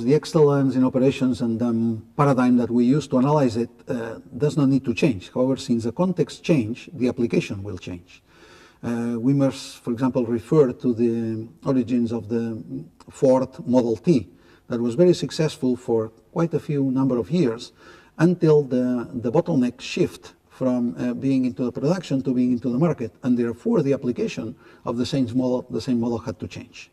the excellence in operations and paradigm that we use to analyze it does not need to change. However, since the context change, the application will change. We must, for example, refer to the origins of the Ford Model T that was very successful for quite a few number of years until the bottleneck shift from being into the production to being into the market, and therefore the application of the same model had to change.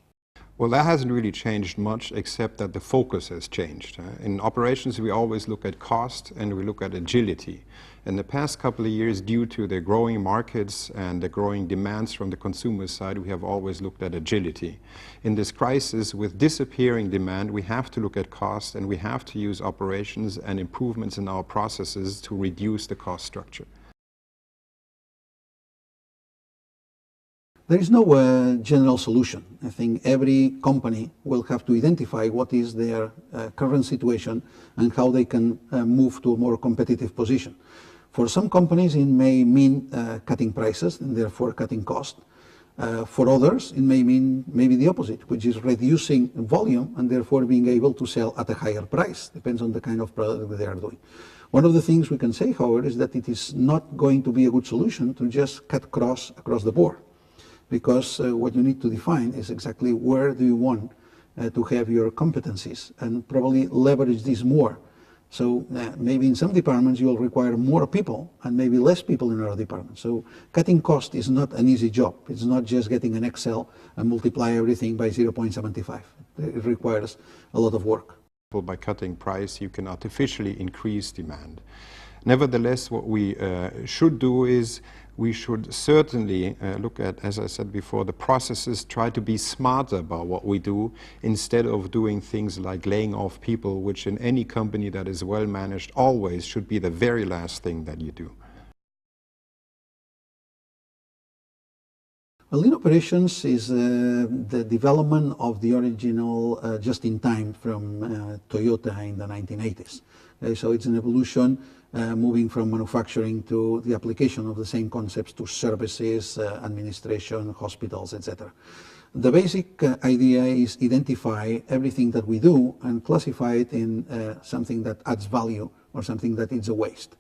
Well, that hasn't really changed much, except that the focus has changed. In operations, we always look at cost and we look at agility. In the past couple of years, due to the growing markets and the growing demands from the consumer side, we have always looked at agility. In this crisis, with disappearing demand, we have to look at cost, and we have to use operations and improvements in our processes to reduce the cost structure. There is no general solution. I think every company will have to identify what is their current situation and how they can move to a more competitive position. For some companies, it may mean cutting prices and therefore cutting cost. For others, it may mean maybe the opposite, which is reducing volume and therefore being able to sell at a higher price. Depends on the kind of product that they are doing. One of the things we can say, however, is that it is not going to be a good solution to just cut across the board, because what you need to define is exactly where do you want to have your competencies and probably leverage this more. So maybe in some departments you will require more people and maybe less people in other departments. So cutting cost is not an easy job. It's not just getting an Excel and multiply everything by 0.75. It requires a lot of work. By cutting price, you can artificially increase demand. Nevertheless, what we should do is we should certainly look at, as I said before, the processes, try to be smarter about what we do instead of doing things like laying off people, which in any company that is well managed always should be the very last thing that you do. Well, lean operations is the development of the original just-in-time from Toyota in the 1980s. So it's an evolution moving from manufacturing to the application of the same concepts to services, administration, hospitals, etc. The basic idea is identify everything that we do and classify it in something that adds value or something that is a waste.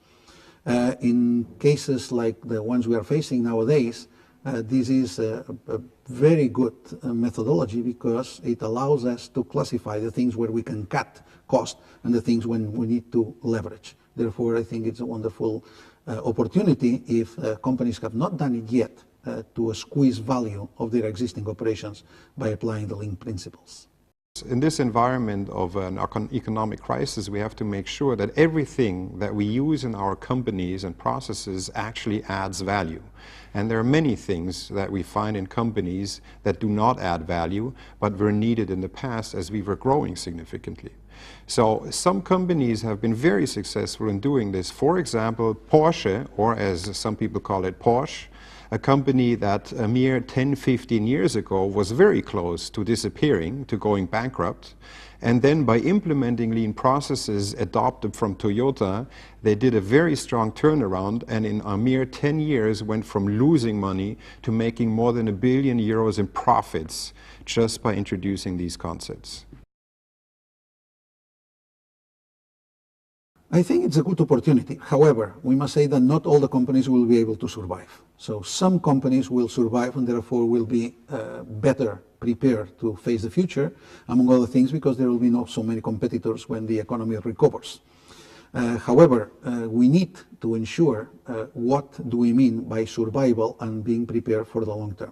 In cases like the ones we are facing nowadays, this is a very good methodology because it allows us to classify the things where we can cut cost and the things when we need to leverage. Therefore, I think it's a wonderful opportunity if companies have not done it yet to squeeze value of their existing operations by applying the Lean principles. In this environment of an economic crisis, we have to make sure that everything that we use in our companies and processes actually adds value. And there are many things that we find in companies that do not add value, but were needed in the past as we were growing significantly. So some companies have been very successful in doing this. For example, Porsche, or as some people call it, Porsche, a company that a mere 10-15 years ago was very close to disappearing, to going bankrupt. And then by implementing lean processes adopted from Toyota, they did a very strong turnaround, and in a mere 10 years went from losing money to making more than €1 billion in profits just by introducing these concepts. I think it's a good opportunity. However, we must say that not all the companies will be able to survive. So some companies will survive and therefore will be better prepared to face the future, among other things because there will be not so many competitors when the economy recovers. However, we need to ensure what do we mean by survival and being prepared for the long term.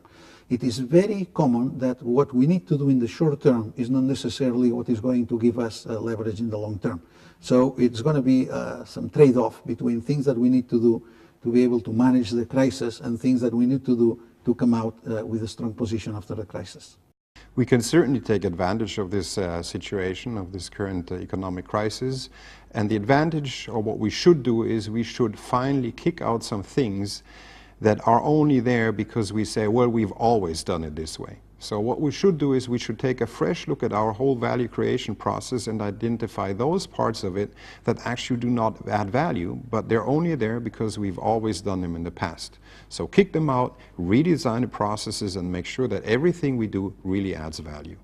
It is very common that what we need to do in the short term is not necessarily what is going to give us leverage in the long term. So it's going to be some trade-off between things that we need to do to be able to manage the crisis and things that we need to do to come out with a strong position after the crisis. We can certainly take advantage of this situation, of this current economic crisis. And the advantage, or what we should do, is we should finally kick out some things that are only there because we say, well, we've always done it this way. So what we should do is we should take a fresh look at our whole value creation process and identify those parts of it that actually do not add value, but they're only there because we've always done them in the past. So kick them out, redesign the processes, and make sure that everything we do really adds value.